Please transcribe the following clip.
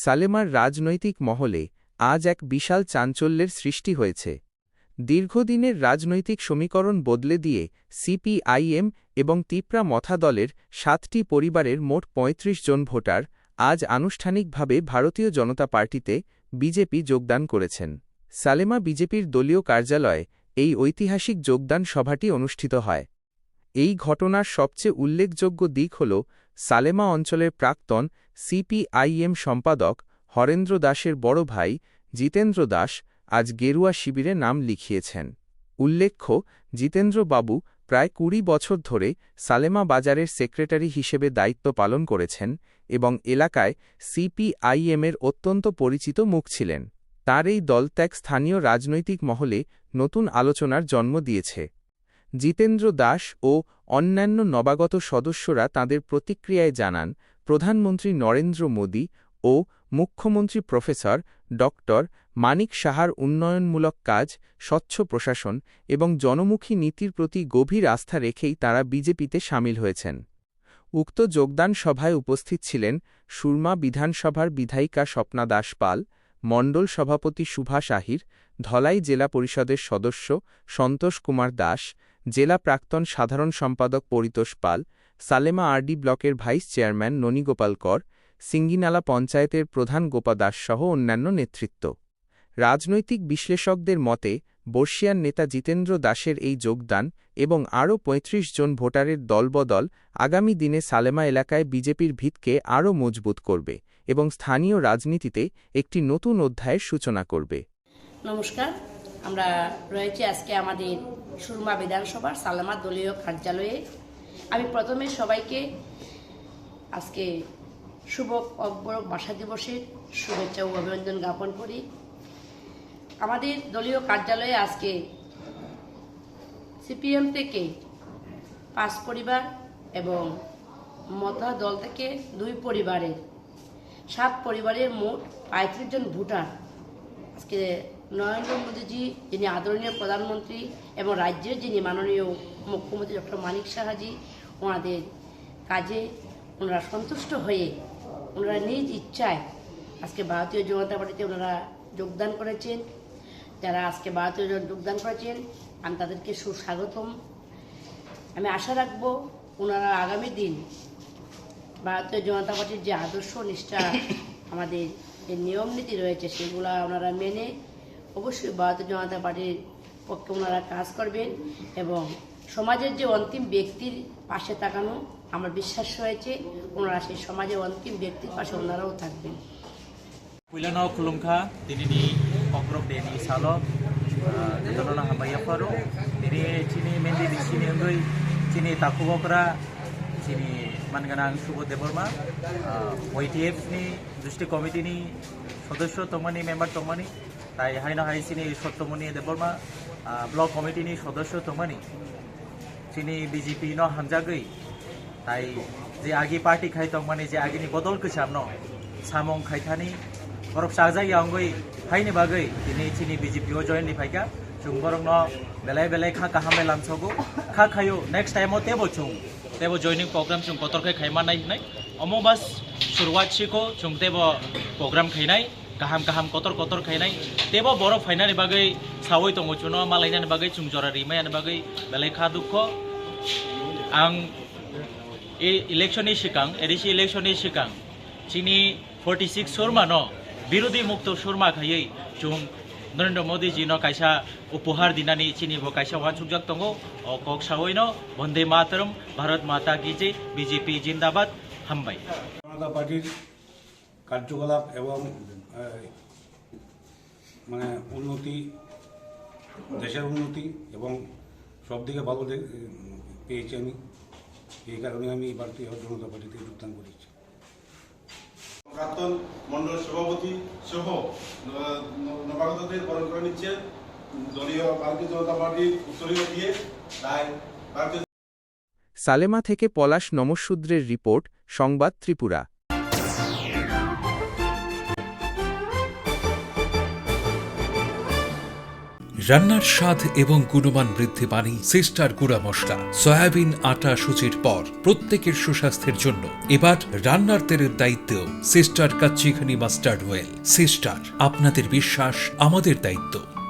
সালেমার রাজনৈতিক মহলে আজ এক বিশাল চাঞ্চল্যের সৃষ্টি হয়েছে। দীর্ঘদিনের রাজনৈতিক সমীকরণ বদলে দিয়ে সিপিআইএম এবং তিপ্রা মথা দলের ৭টি পরিবারের মোট ৩৫ জন ভোটার আজ আনুষ্ঠানিকভাবে ভারতীয় জনতা পার্টিতে বিজেপি যোগদান করেছেন। সালেমা বিজেপির দলীয় কার্যালয়ে এই ঐতিহাসিক যোগদান সভাটি অনুষ্ঠিত হয়। এই ঘটনার সবচেয়ে উল্লেখযোগ্য দিক হল সালেমা অঞ্চলের প্রাক্তন সিপিআইএম সম্পাদক হরেন্দ্র দাসের বড় ভাই জিতেন্দ্র দাস আজ গেরুয়া শিবিরে নাম লিখিয়েছেন। উল্লেখ্য, জিতেন্দ্র বাবু প্রায় ২০ বছর ধরে সালেমা বাজারের সেক্রেটারি হিসেবে দায়িত্ব পালন করেছেন এবং এলাকায় সিপিআইএমের অত্যন্ত পরিচিত মুখ ছিলেন। তার এই দলত্যাগ স্থানীয় রাজনৈতিক মহলে নতুন আলোচনার জন্ম দিয়েছে। জিতেন্দ্র দাস ও অন্যান্য নবাগত সদস্যরা তাঁদের প্রতিক্রিয়ায় জানান, প্রধানমন্ত্রী নরেন্দ্র মোদী ও মুখ্যমন্ত্রী প্রফেসর ড মানিক সাহার উন্নয়নমূলক কাজ, স্বচ্ছ প্রশাসন এবং জনমুখী নীতির প্রতি গভীর আস্থা রেখেই তাঁরা বিজেপিতে সামিল হয়েছেন। উক্ত যোগদান সভায় উপস্থিত ছিলেন সুরমা বিধানসভার বিধায়িকা স্বপ্না দাস পাল, মণ্ডল সভাপতি সুভাষ আহির, ধলাই জেলা পরিষদের সদস্য সন্তোষ কুমার দাস, জেলা প্রাক্তন সাধারণ সম্পাদক পরিতোষ পাল, সালেমা আরডি ব্লকের ভাইস চেয়ারম্যান ননীগোপাল কর, সিঙ্গিনালা পঞ্চায়েতের প্রধান গোপা দাস সহ অন্যান্য নেতৃত্ব। রাজনৈতিক বিশ্লেষকদের মতে বর্ষিয়ান নেতা জিতেন্দ্র দাসের এই যোগদান এবং আরও ৩৫ জন ভোটারের দলবদল আগামী দিনে সালেমা এলাকায় বিজেপির ভিতকে আরও মজবুত করবে এবং স্থানীয় রাজনীতিতে একটি নতুন অধ্যায়ের সূচনা করবে। নমস্কার, আমরা রয়েছি আজকে আমাদের সুরমা বিধানসভার সালেমা দলীয় কার্যালয়ে। আমি প্রথমে সবাইকে আজকে শুভ অগ্রক ভাষা দিবসের শুভেচ্ছা ও অভিনন্দন জ্ঞাপন করি। আমাদের দলীয় কার্যালয়ে আজকে সিপিএম থেকে ৫ পরিবার এবং মথা দল থেকে ২ পরিবারের ৭ পরিবারের মোট ৩৫ জন ভোটার আজকে নরেন্দ্র মোদীজি, যিনি আদরণীয় প্রধানমন্ত্রী, এবং রাজ্যের যিনি মাননীয় মুখ্যমন্ত্রী ড মানিক সাহাজি, ওনাদের কাজে ওনারা সন্তুষ্ট হয়ে ওনারা নিজ ইচ্ছায় আজকে ভারতীয় জনতা পার্টিতে ওনারা যোগদান করেছেন। যারা আজকে ভারতীয় যোগদান করেছেন আমি তাদেরকে সুস্বাগতম। আমি আশা রাখবো ওনারা আগামী দিন ভারতীয় জনতা পার্টির যে আদর্শ নিষ্ঠা, আমাদের যে নিয়ম নীতি রয়েছে সেগুলো ওনারা মেনে অবশ্যই ভারতীয় জনতা পার্টির পক্ষে ওনারা কাজ করবেন এবং সমাজের যে অন্তিম ব্যক্তির পাশে তাকানো আমার বিশ্বাস রয়েছে ওনারা সেই সমাজের অন্তিম ব্যক্তির পাশে ওনারাও থাকবেন। Puilano kulungka dinini kokrok deni salo jatana hamaya faro dini chini mendi disini andoi chini takubokra chini manganang Shubha Debbarma OITF ni দৃষ্টি কমিটি ni সদস্য তমানি মেম্বার তমানি তাই হাইনা হাইসিনি Satyamani Debbarma block committee ni সদস্য তমানি chini বিজেপি no হামজাগৈ তাই যে আগে পার্টি খাই তমানি যে আগেনি বদল কইসামনো সামং খাইথানি borok sajak yangoi haini bagai dini chini BJP o join ni phaika chung borok no belai kha kaham lam chogo kha khayo next time o tebo joining program chung kotor khai khaima nai nai omobas शुरुआत सिको chung tebo program khainai kaham kotor khainai tebo borok phainani bagai sawoi tongo chuno malainani bagai chung jora rimai bagai belai kha dukho ang election ni sikang edisi election ni sikang chini 46 surma no বিরোধী মুক্ত Surma খাইयै chung Narendra Modi জি no kaisa উপহার দিনানি chini bo kaisa wansukjak tongo o kok sawoi no বন্দে মাতরম ভারত মাতা কি জয় BJP জিন্দাবাদ হামবাই। জনতা পার্টির কার্যকলাপ এবং মানে উন্নতি, দেশের উন্নতি এবং সব দিকে ভালো পেয়েছি আমি, এই কারণে আমি ভারতীয় জনতা পার্টিতে যোগদান করেছি। প্রাক্তন মন্ডল সভাপতি সহ নবাগতদের বরণ করে নিচ্ছেন দলীয় ভারতীয় জনতা পার্টির উত্তরীয় দিয়ে। তাই সালেমা থেকে পলাশ নমঃশূদ্রের রিপোর্ট, সংবাদ ত্রিপুরা। রান্নার স্বাদ এবং গুণমান বৃদ্ধি পানি সিস্টার গুঁড়া মশলা সয়াবিন আটা সুজির পর প্রত্যেকের সুস্বাস্থ্যের জন্য এবার রান্নার তেলের দায়িত্বেও সিস্টার কাচ্চিখানি মাস্টার্ড ওয়েল। সিস্টার, আপনাদের বিশ্বাস আমাদের দায়িত্ব।